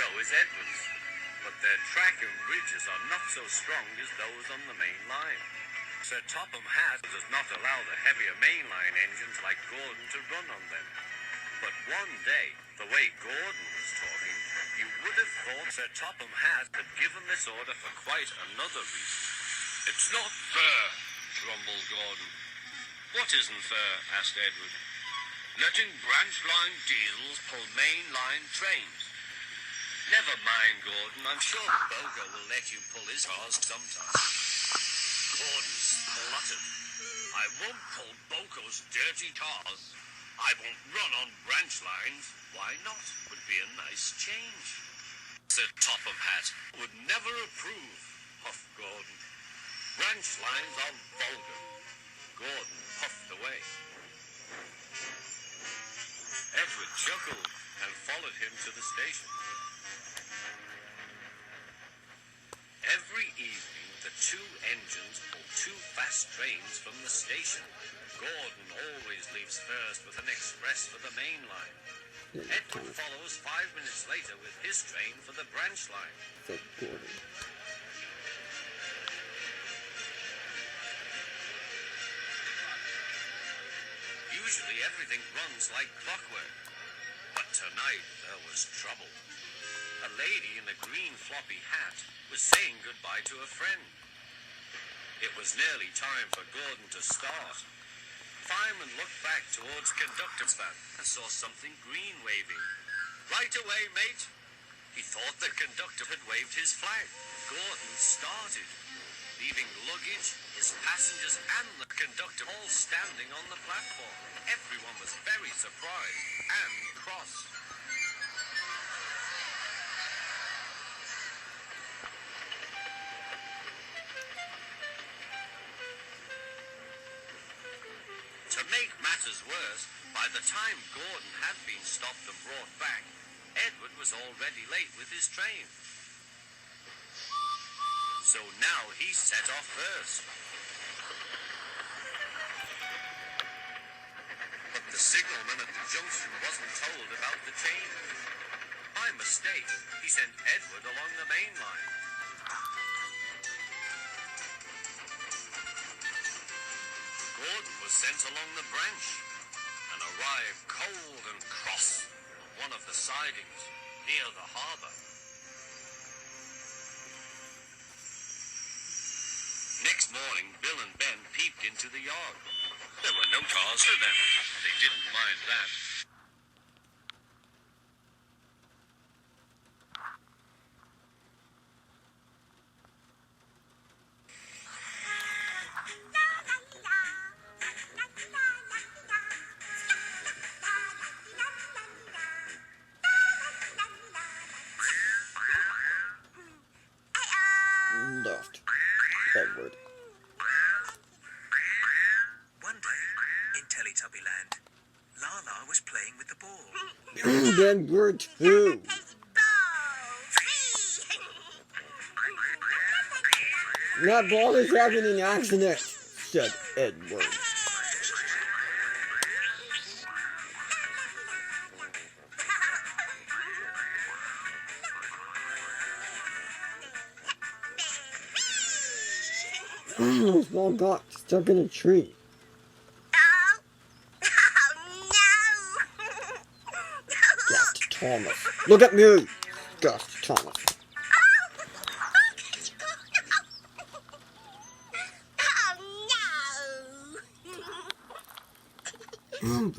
So is Edward's, but their track and bridges are not so strong as those on the main line. Sir Topham Hatt does not allow the heavier mainline engines like Gordon to run on them. But one day, the way Gordon was talking, you would have thought Sir Topham Hatt had given this order for quite another reason. It's not fair, grumbled Gordon. What isn't fair? Asked Edward. Letting branch line diesels pull main line trains. Never mind, Gordon. I'm sure Bogo will let you pull his cars sometime. Gordon spluttered. I won't pull Bogo's dirty cars. I won't run on branch lines. Why not? Would be a nice change. Sir Topham Hatt would never approve, puffed Gordon. Branch lines are vulgar. Gordon puffed away. Edward chuckled and followed him to the station. Every evening, the two engines pull two fast trains from the station. Gordon always leaves first with an express for the main line. Edward follows 5 minutes later with his train for the branch line. Usually everything runs like clockwork. But tonight there was trouble. A lady in a green floppy hat was saying goodbye to a friend. It was nearly time for Gordon to start. Fireman looked back towards conductor's van and saw something green waving. Right away, mate. He thought the conductor had waved his flag. Gordon started, leaving luggage, his passengers and the conductor all standing on the platform. Everyone was very surprised and cross. To make matters worse, by the time Gordon had been stopped and brought back, Edward was already late with his train. So now he set off first. But the signalman at the junction wasn't told about the change. By mistake, he sent Edward along the main line. Gordon was sent along the branch and arrived cold and cross on one of the sidings near the harbour. Next morning, Bill and Ben peeped into the yard. There were no cars for them. They didn't mind that. Left. Edward. One day, in Teletubby Land, Lala was playing with the ball. Edward too. That ball is having an accident, said Edward. Oh, small got stuck in a tree. Gasped Thomas. Look at me! Gasped Thomas. Oh,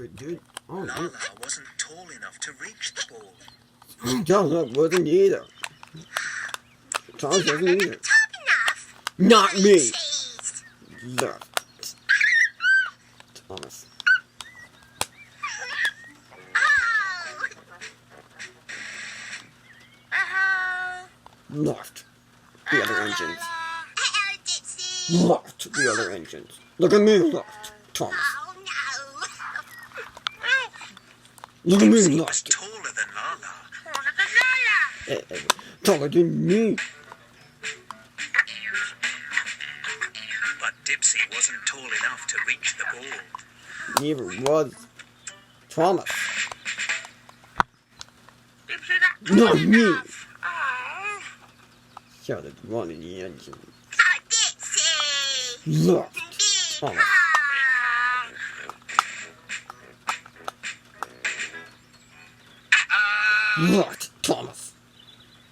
Lala wasn't tall enough to reach the ball. Thomas wasn't either. Thomas wasn't either. Not me! Left. Thomas. Left. The other engines. Left. The other engines. Look at me, left. Thomas. Look at me, Dipsy was left. taller than Lala. Taller than me. But Dipsy wasn't tall enough to reach the ball. Neither was Thomas. Not me. shouted one in the engine. Oh, Dixie! Left, Thomas. Left, Thomas.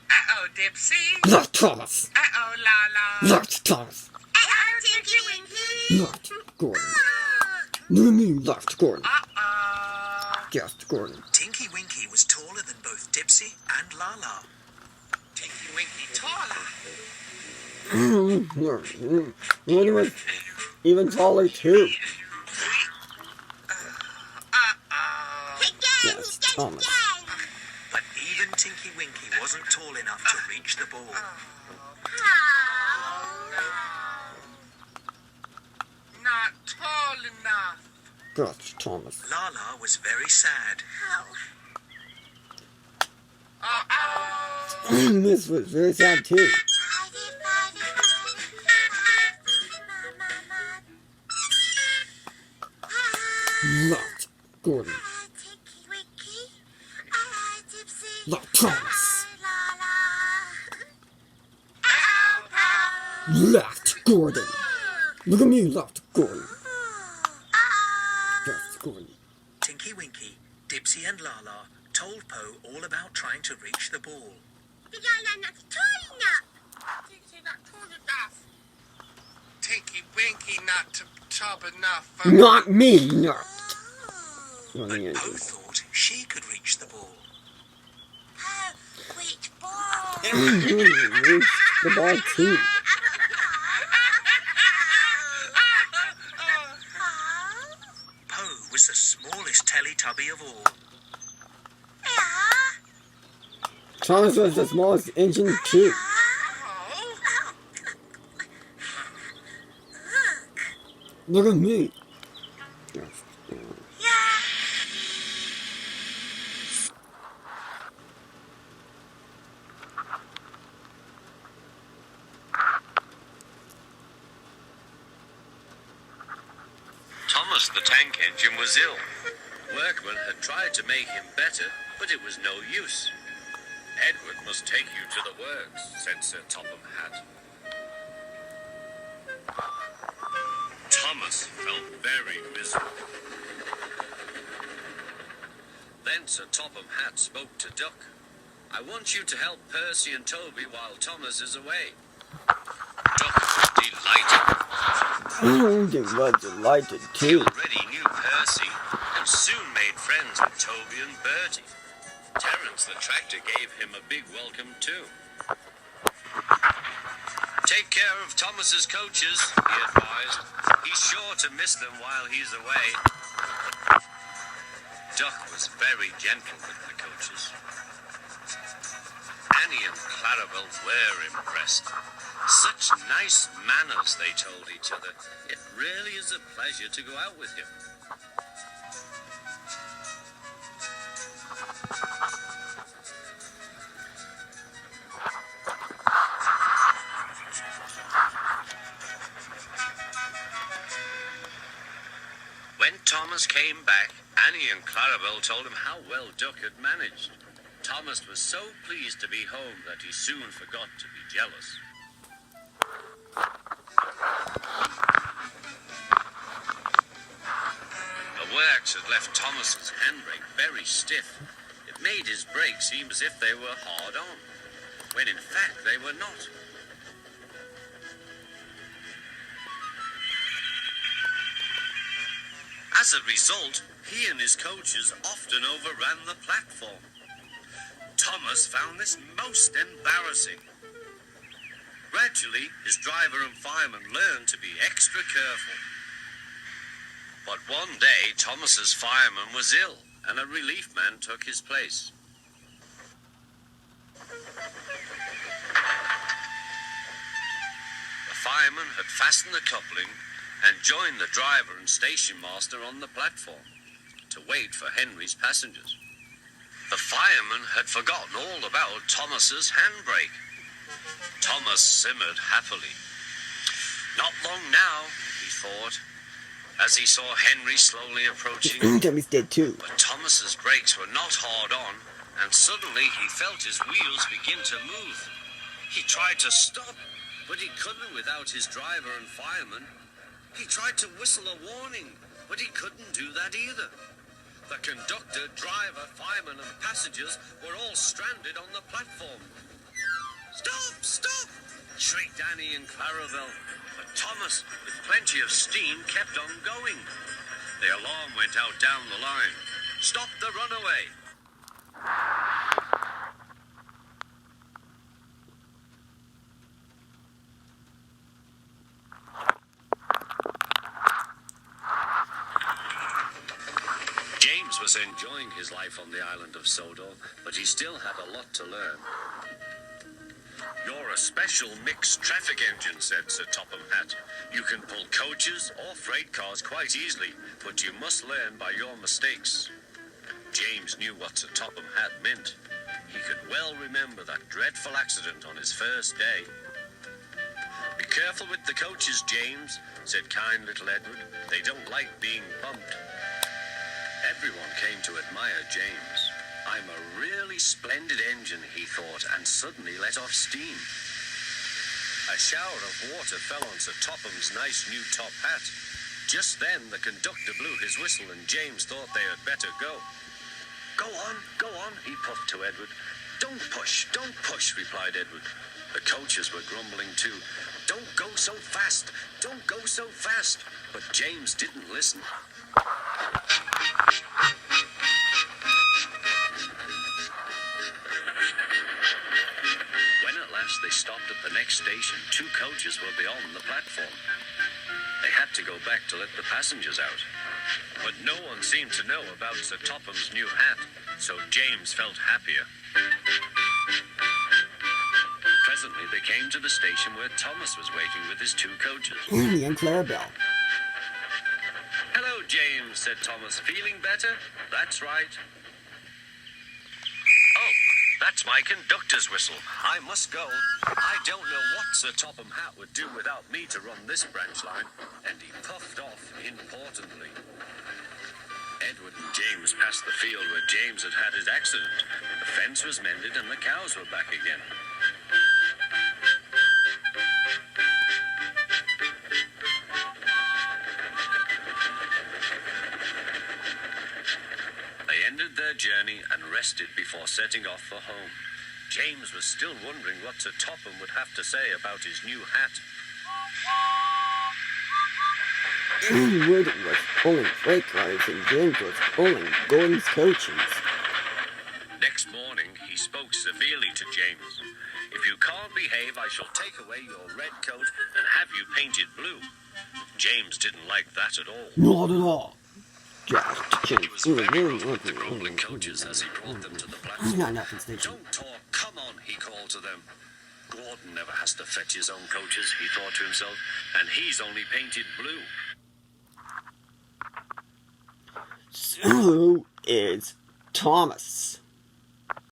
Uh-oh, Dipsy. Left, Thomas. Uh-oh, Lala. Left, Thomas. Oh, Tinky Winky! Left, Gordon. Look at me, left, Gordon. Uh-oh. Gasped Gordon. Tinky Winky was taller than both Dipsy and Lala. Tinky Winky taller. Gordon was even taller too. Uh-oh. Again! Yes, Again! Thomas. Again! But even Tinky Winky wasn't tall enough to reach the ball. Oh. Not tall enough. Gasped Thomas. Lala was very sad. Uh-oh. This was very sad too. Left, Gordon. Tinky Winky. Dipsy. Left, Thomas. Left, Gordon. Look at me, left, Gordon. Gasped Gordon. Tinky Winky, Dipsy and Lala told Poe all about trying to reach the ball. Tinky not tall enough. Tinky Winky not tall enough. Not me, left. One But in the Poe engine. thought she could reach the ball. Which ball? The ball too. Poe was the smallest Teletubby of all. Thomas was the smallest engine too. Oh. Look at me. Thomas the Tank Engine was ill. Workmen had tried to make him better, but it was no use. Edward must take you to the works, said Sir Topham Hatt. Thomas felt very miserable. Then Sir Topham Hatt spoke to Duck. I want you to help Percy and Toby while Thomas is away. Duck was delighted. They were delighted He too. already knew Percy and soon made friends with Toby and Bertie. Terence the tractor gave him a big welcome too. Take care of Thomas's coaches, he advised. He's sure to miss them while he's away. Duck was very gentle with the coaches. Annie and Clarabel were impressed. Such nice manners, they told each other. It really is a pleasure to go out with him. When Thomas came back, Annie and Clarabel told him how well Duck had managed. Thomas was so pleased to be home that he soon forgot to be jealous. The works had left Thomas's handbrake very stiff. It made his brakes seem as if they were hard on, when in fact they were not. As a result, he and his coaches often overran the platform. Thomas found this most embarrassing. Gradually, his driver and fireman learned to be extra careful. But one day, Thomas's fireman was ill, and a relief man took his place. The fireman had fastened the coupling and joined the driver and station master on the platform to wait for Henry's passengers. The fireman had forgotten all about Thomas's handbrake. Thomas simmered happily. Not long now, he thought, as he saw Henry slowly approaching. Tommy's dead too. But Thomas's brakes were not hard on, and suddenly he felt his wheels begin to move. He tried to stop, but he couldn't without his driver and fireman. He tried to whistle a warning, but he couldn't do that either. The conductor, driver, fireman, and passengers were all stranded on the platform. Stop! Stop! Shrieked Annie and Clarabelle. But Thomas, with plenty of steam, kept on going. The alarm went out down the line. Stop the runaway! James was enjoying his life on the island of Sodor, but he still had a lot to learn. You're a special mixed traffic engine, said Sir Topham Hatt. You can pull coaches or freight cars quite easily, but you must learn by your mistakes. James knew what Sir Topham Hatt meant. He could well remember that dreadful accident on his first day. Be careful with the coaches, James, said kind little Edward. They don't like being bumped. Everyone came to admire James. I'm a really splendid engine, he thought, and suddenly let off steam. A shower of water fell on Sir Topham's nice new top hat. Just then the conductor blew his whistle and James thought they had better go. Go on, he puffed to Edward. Don't push, replied Edward. The coaches were grumbling too. Don't go so fast, don't go so fast. But James didn't listen. When at last they stopped at the next station, 2 coaches were beyond the platform. They had to go back to let the passengers out. But no one seemed to know about Sir Topham's new hat, so James felt happier. Presently they came to the station where Thomas was waiting with his 2 coaches. Annie and Clarabelle. Hello, James, said Thomas. Feeling better? That's right. Oh, that's my conductor's whistle. I must go. I don't know what Sir Topham Hatt would do without me to run this branch line. And he puffed off importantly. Edward and James passed the field where James had had his accident. The fence was mended and the cows were back again. They ended their journey and rested before setting off for home. James was still wondering what Sir Topham would have to say about his new hat. Edward was pulling freight cars and James was pulling Gordon's coaches. Next morning, he spoke severely to James. If you can't behave, I shall take away your red coat and have you painted blue. James didn't like that at all. Not at all. He was very rough with the grumbling coaches as he brought them to the platform. Not enough in station. Don't talk, come on, he called to them. Gordon never has to fetch his own coaches, he thought to himself, and he's only painted blue. So is Thomas.